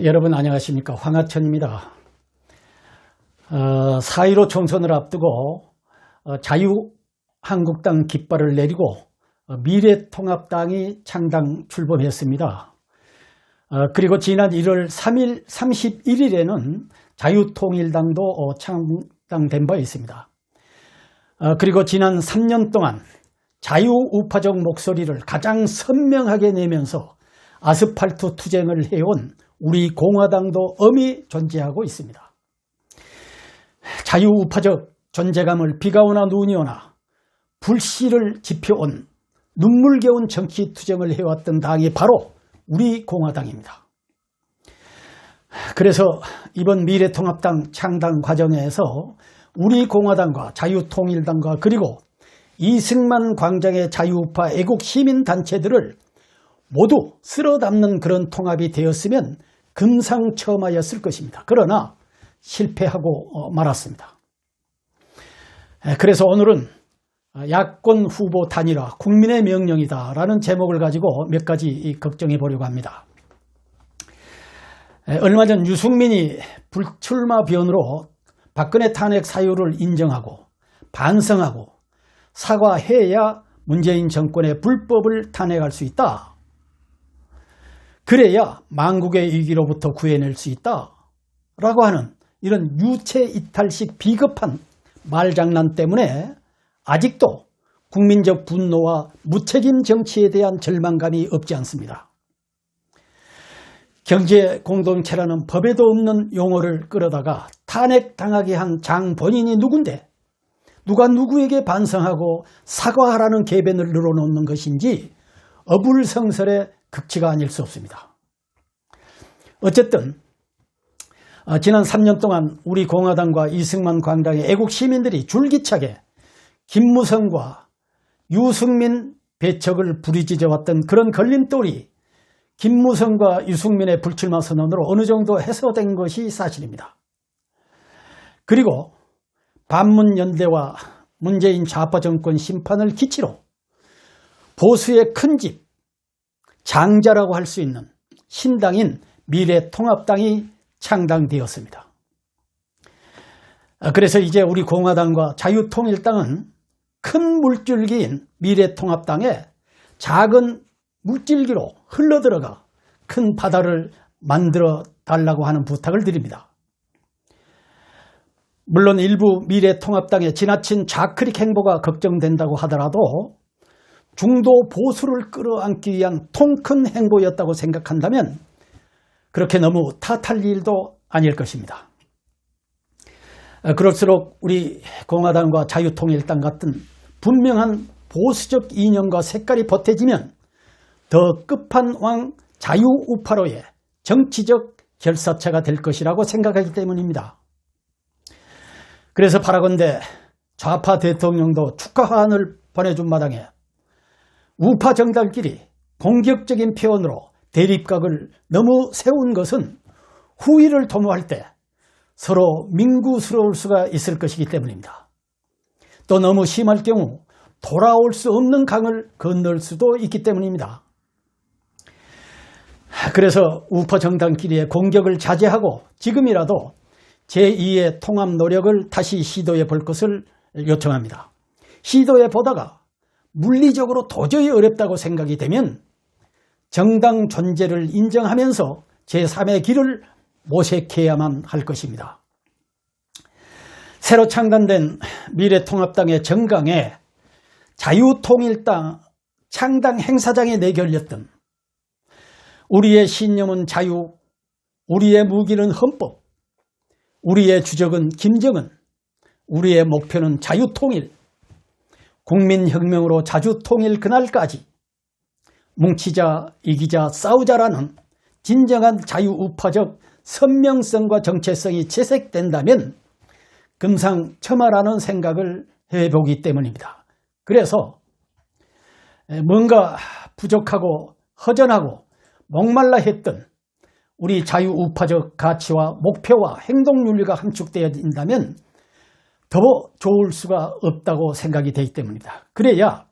여러분 안녕하십니까. 황하천입니다. 4.15 총선을 앞두고 자유한국당 깃발을 내리고 미래통합당이 창당 출범했습니다. 그리고 지난 1월 3일, 31일에는 자유통일당도 창당된 바 있습니다. 그리고 지난 3년 동안 자유우파적 목소리를 가장 선명하게 내면서 아스팔트 투쟁을 해온 우리 공화당도 엄히 존재하고 있습니다. 자유우파적 존재감을 비가 오나 눈이 오나 불씨를 지펴온 눈물겨운 정치 투쟁을 해왔던 당이 바로 우리 공화당입니다. 그래서 이번 미래통합당 창당 과정에서 우리 공화당과 자유통일당과 그리고 이승만 광장의 자유우파 애국 시민단체들을 모두 쓸어담는 그런 통합이 되었으면 금상첨화였을 것입니다. 그러나 실패하고 말았습니다. 그래서 오늘은 야권 후보 단일화 국민의 명령이다 라는 제목을 가지고 몇 가지 걱정해 보려고 합니다. 얼마 전 유승민이 불출마 변으로 박근혜 탄핵 사유를 인정하고 반성하고 사과해야 문재인 정권의 불법을 탄핵할 수 있다. 그래야 망국의 위기로부터 구해낼 수 있다 라고 하는 이런 유체이탈식 비겁한 말장난 때문에 아직도 국민적 분노와 무책임 정치에 대한 절망감이 없지 않습니다. 경제 공동체라는 법에도 없는 용어를 끌어다가 탄핵당하게 한 장 본인이 누군데 누가 누구에게 반성하고 사과하라는 궤변을 늘어놓는 것인지 어불성설의 극치가 아닐 수 없습니다. 어쨌든 지난 3년 동안 우리 공화당과 이승만 광장의 애국 시민들이 줄기차게 김무성과 유승민 배척을 부리짖어왔던 그런 걸림돌이 김무성과 유승민의 불출마 선언으로 어느 정도 해소된 것이 사실입니다. 그리고 반문연대와 문재인 좌파 정권 심판을 기치로 보수의 큰집 장자라고 할 수 있는 신당인 미래통합당이 창당되었습니다. 그래서 이제 우리 공화당과 자유통일당은 큰 물줄기인 미래통합당에 작은 물줄기로 흘러들어가 큰 바다를 만들어 달라고 하는 부탁을 드립니다. 물론 일부 미래통합당의 지나친 좌클릭 행보가 걱정된다고 하더라도 중도 보수를 끌어안기 위한 통큰 행보였다고 생각한다면 그렇게 너무 탓할 일도 아닐 것입니다. 그럴수록 우리 공화당과 자유통일당 같은 분명한 보수적 이념과 색깔이 보태지면 더 끝판왕 자유우파로의 정치적 결사체가 될 것이라고 생각하기 때문입니다. 그래서 바라건대 좌파 대통령도 축하한을 보내준 마당에 우파 정당끼리 공격적인 표현으로 대립각을 너무 세운 것은 후위를 도모할 때 서로 민구스러울 수가 있을 것이기 때문입니다. 또 너무 심할 경우 돌아올 수 없는 강을 건널 수도 있기 때문입니다. 그래서 우파 정당끼리의 공격을 자제하고 지금이라도 제2의 통합 노력을 다시 시도해 볼 것을 요청합니다. 시도해 보다가 물리적으로 도저히 어렵다고 생각이 되면 정당 존재를 인정하면서 제3의 길을 모색해야만 할 것입니다. 새로 창단된 미래통합당의 정강에 자유통일당 창당 행사장에 내걸렸던 우리의 신념은 자유, 우리의 무기는 헌법, 우리의 주적은 김정은, 우리의 목표는 자유통일, 국민혁명으로 자주통일 그날까지 뭉치자 이기자 싸우자라는 진정한 자유우파적 선명성과 정체성이 채색된다면 금상첨화라는 생각을 해보기 때문입니다. 그래서 뭔가 부족하고 허전하고 목말라 했던 우리 자유우파적 가치와 목표와 행동윤리가 함축되어진다면 더 좋을 수가 없다고 생각이 되기 때문입니다. 그래야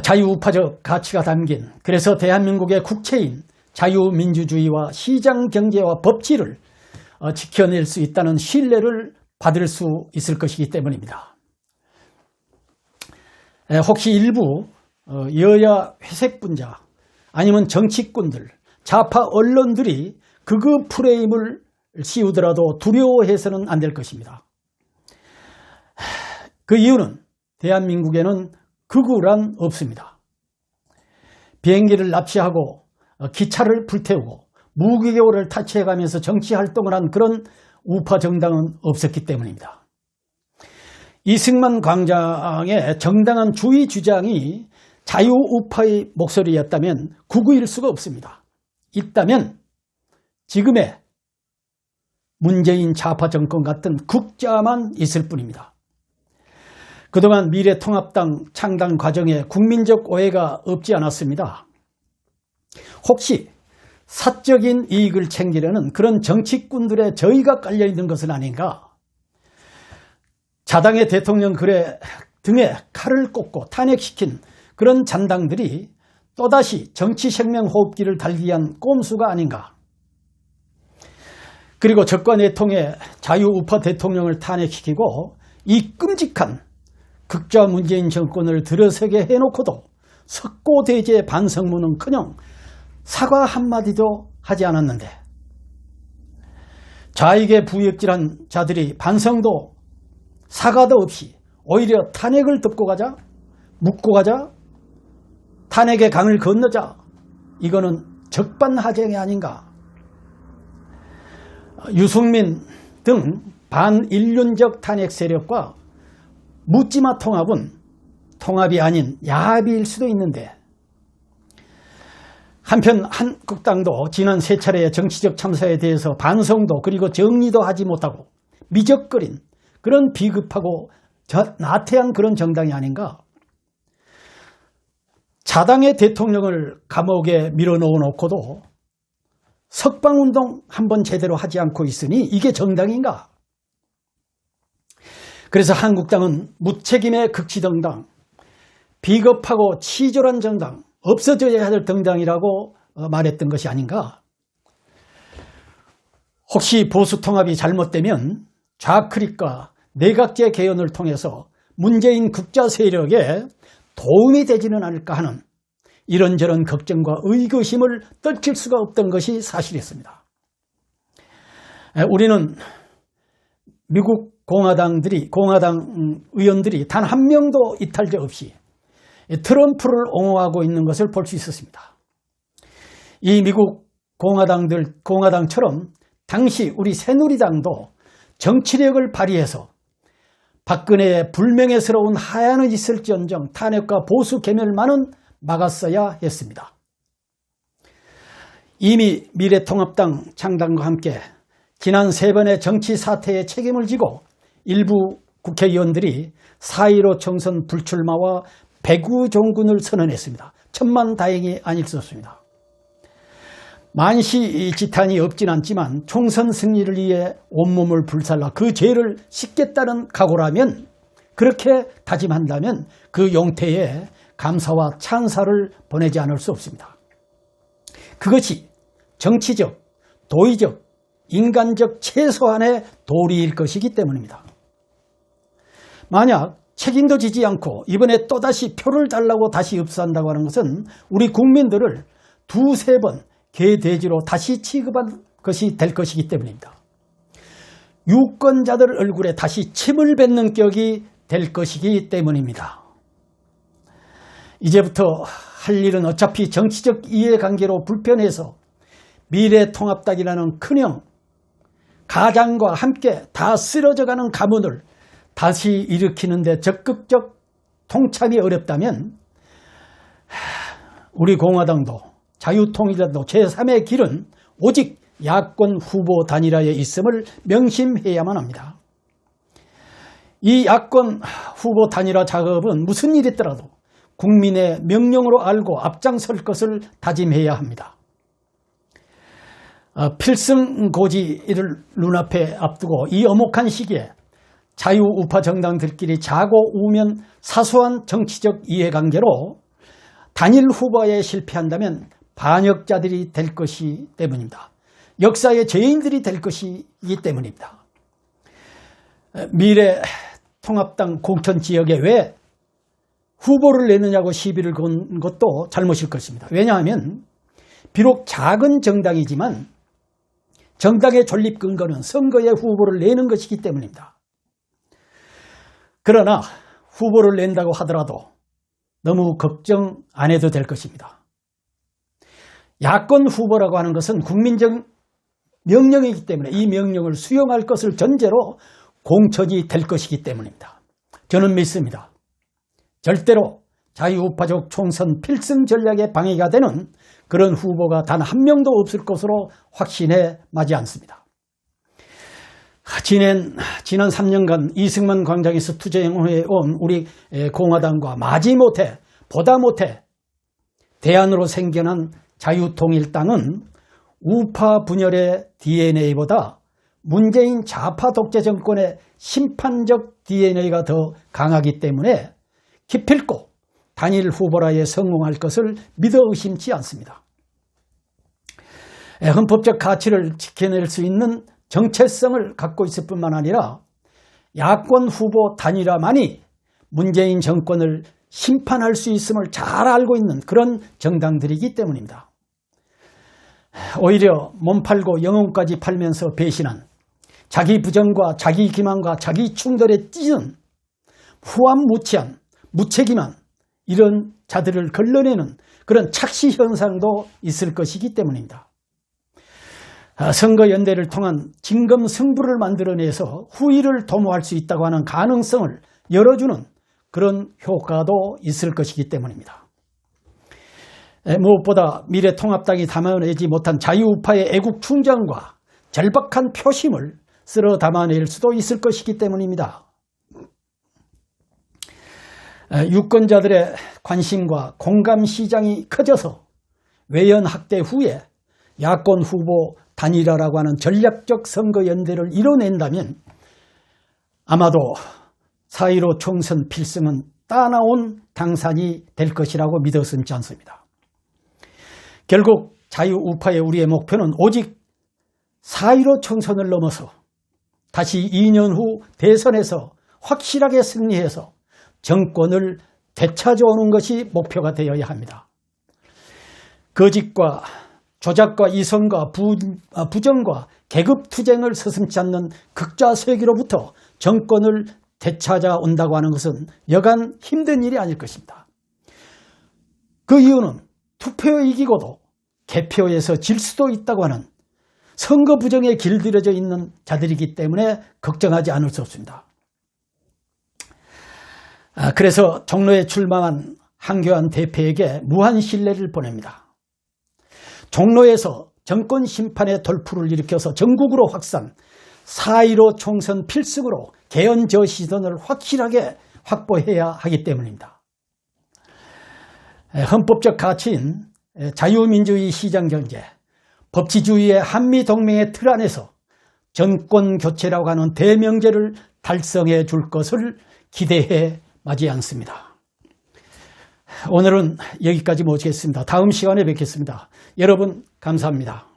자유우파적 가치가 담긴, 그래서 대한민국의 국채인 자유민주주의와 시장경제와 법치를 지켜낼 수 있다는 신뢰를 받을 수 있을 것이기 때문입니다. 혹시 일부 여야 회색분자 아니면 정치꾼들, 좌파 언론들이 극우 프레임을 씌우더라도 두려워해서는 안 될 것입니다. 그 이유는 대한민국에는 극우란 없습니다. 비행기를 납치하고 기차를 불태우고 무기고를 타치해가면서 정치활동을 한 그런 우파 정당은 없었기 때문입니다. 이승만 광장의 정당한 주의 주장이 자유우파의 목소리였다면 극우일 수가 없습니다. 있다면 지금의 문재인 좌파 정권 같은 국자만 있을 뿐입니다. 그동안 미래통합당 창당 과정에 국민적 오해가 없지 않았습니다. 혹시 사적인 이익을 챙기려는 그런 정치꾼들의 저희가 깔려있는 것은 아닌가? 자당의 대통령 등에 칼을 꽂고 탄핵시킨 그런 잔당들이 또다시 정치 생명호흡기를 달기 위한 꼼수가 아닌가? 그리고 적과 내통의 자유우파 대통령을 탄핵시키고 이 끔찍한 극좌 문재인 정권을 들어서게 해놓고도 석고대죄 반성문은커녕 사과 한마디도 하지 않았는데, 좌익에 부역질한 자들이 반성도 사과도 없이 오히려 탄핵을 덮고 가자, 묻고 가자, 탄핵의 강을 건너자, 이거는 적반하장이 아닌가. 유승민 등 반인륜적 탄핵 세력과 묻지마 통합은 통합이 아닌 야합일 수도 있는데, 한편 한국당도 지난 세 차례의 정치적 참사에 대해서 반성도 그리고 정리도 하지 못하고 미적거린 그런 비급하고 나태한 그런 정당이 아닌가. 자당의 대통령을 감옥에 밀어넣어놓고도 석방운동 한번 제대로 하지 않고 있으니 이게 정당인가? 그래서 한국당은 무책임의 극치정당, 비겁하고 치졸한 정당, 없어져야 할 정당이라고 말했던 것이 아닌가? 혹시 보수통합이 잘못되면 좌클릭과 내각제 개헌을 통해서 문재인 극좌 세력에 도움이 되지는 않을까 하는 이런저런 걱정과 의구심을 떨칠 수가 없던 것이 사실이었습니다. 우리는 미국 공화당 의원들이 단 한 명도 이탈자 없이 트럼프를 옹호하고 있는 것을 볼 수 있었습니다. 이 미국 공화당처럼 당시 우리 새누리당도 정치력을 발휘해서 박근혜의 불명예스러운 하야는 있을지언정 탄핵과 보수 괴멸만은 막았어야 했습니다. 이미 미래통합당 창당과 함께 지난 세 번의 정치 사태에 책임을 지고 일부 국회의원들이 4.15 총선 불출마와 배구종군을 선언했습니다. 천만다행이 아닐 수 없습니다. 만시지탄이 없진 않지만 총선 승리를 위해 온몸을 불살라 그 죄를 씻겠다는 각오라면, 그렇게 다짐한다면 그 용태에 감사와 찬사를 보내지 않을 수 없습니다. 그것이 정치적, 도의적, 인간적 최소한의 도리일 것이기 때문입니다. 만약 책임도 지지 않고 이번에 또다시 표를 달라고 다시 흡수한다고 하는 것은 우리 국민들을 두세 번 개돼지로 다시 취급한 것이 될 것이기 때문입니다. 유권자들 얼굴에 다시 침을 뱉는 격이 될 것이기 때문입니다. 이제부터 할 일은 어차피 정치적 이해관계로 불편해서 미래통합당이라는 큰형 가장과 함께 다 쓰러져가는 가문을 다시 일으키는 데 적극적 통참이 어렵다면 우리 공화당도 자유통일당도 제3의 길은 오직 야권 후보 단일화에 있음을 명심해야만 합니다. 이 야권 후보 단일화 작업은 무슨 일이 있더라도 국민의 명령으로 알고 앞장설 것을 다짐해야 합니다. 필승고지를 눈앞에 앞두고 이 엄혹한 시기에 자유우파 정당들끼리 자고 우면 사소한 정치적 이해관계로 단일 후보에 실패한다면 반역자들이 될 것이기 때문입니다. 역사의 죄인들이 될 것이기 때문입니다. 미래통합당 공천지역에 왜 후보를 내느냐고 시비를 건 것도 잘못일 것입니다. 왜냐하면 비록 작은 정당이지만 정당의 존립 근거는 선거에 후보를 내는 것이기 때문입니다. 그러나 후보를 낸다고 하더라도 너무 걱정 안 해도 될 것입니다. 야권 후보라고 하는 것은 국민적 명령이기 때문에 이 명령을 수용할 것을 전제로 공천이 될 것이기 때문입니다. 저는 믿습니다. 절대로 자유우파적 총선 필승 전략에 방해가 되는 그런 후보가 단 한 명도 없을 것으로 확신해 마지 않습니다. 지난 3년간 이승만 광장에서 투쟁해온 우리 공화당과 마지못해 보다 못해 대안으로 생겨난 자유통일당은 우파 분열의 DNA보다 문재인 좌파 독재 정권의 심판적 DNA가 더 강하기 때문에 기필코 단일 후보라에 성공할 것을 믿어 의심치 않습니다. 헌법적 가치를 지켜낼 수 있는 정체성을 갖고 있을 뿐만 아니라 야권 후보 단일화만이 문재인 정권을 심판할 수 있음을 잘 알고 있는 그런 정당들이기 때문입니다. 오히려 몸 팔고 영혼까지 팔면서 배신한 자기 부정과 자기 기만과 자기 충돌에 찌든 후한무치한 무책임한 이런 자들을 걸러내는 그런 착시 현상도 있을 것이기 때문입니다. 선거연대를 통한 진검승부를 만들어내서 후위를 도모할 수 있다고 하는 가능성을 열어주는 그런 효과도 있을 것이기 때문입니다. 무엇보다 미래통합당이 담아내지 못한 자유우파의 애국 충정과 절박한 표심을 쓸어 담아낼 수도 있을 것이기 때문입니다. 유권자들의 관심과 공감 시장이 커져서 외연학대 후에 야권 후보 단일화라고 하는 전략적 선거연대를 이뤄낸다면 아마도 4.15 총선 필승은 따나온 당산이 될 것이라고 믿어 심지 않습니다. 결국 자유우파의 우리의 목표는 오직 4.15 총선을 넘어서 다시 2년 후 대선에서 확실하게 승리해서 정권을 되찾아오는 것이 목표가 되어야 합니다. 거짓과 조작과 이성과 부정과 계급투쟁을 서슴지 않는 극좌세기로부터 정권을 되찾아온다고 하는 것은 여간 힘든 일이 아닐 것입니다. 그 이유는 투표에 이기고도 개표에서 질 수도 있다고 하는 선거 부정에 길들여져 있는 자들이기 때문에 걱정하지 않을 수 없습니다. 그래서 종로에 출마한 한교안 대표에게 무한 신뢰를 보냅니다. 종로에서 정권 심판의 돌풍을 일으켜서 전국으로 확산, 4.15 총선 필승으로 개헌 저시선을 확실하게 확보해야 하기 때문입니다. 헌법적 가치인 자유민주주의 시장경제, 법치주의의 한미동맹의 틀 안에서 정권 교체라고 하는 대명제를 달성해 줄 것을 기대해 마지 않습니다. 오늘은 여기까지 모시겠습니다. 다음 시간에 뵙겠습니다. 여러분 감사합니다.